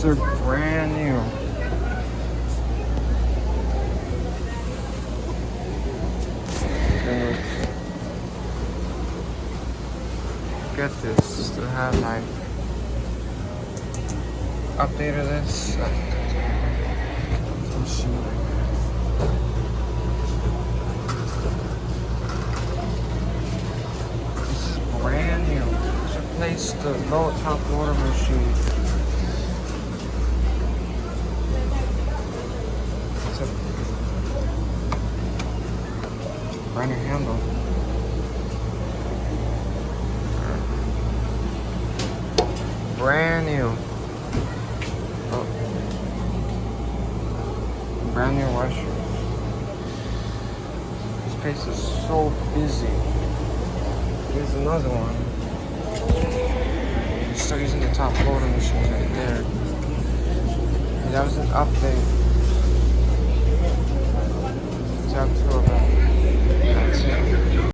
These are brand new. And get this to have like updated this. This is brand new. Just replaced the low top loader machine. It's a brand new handle. Brand new. Oh. Brand new washer. This place is so busy. Here's another one. You're still using the top loader machines right there. And that was an update. Top two of them. That's it.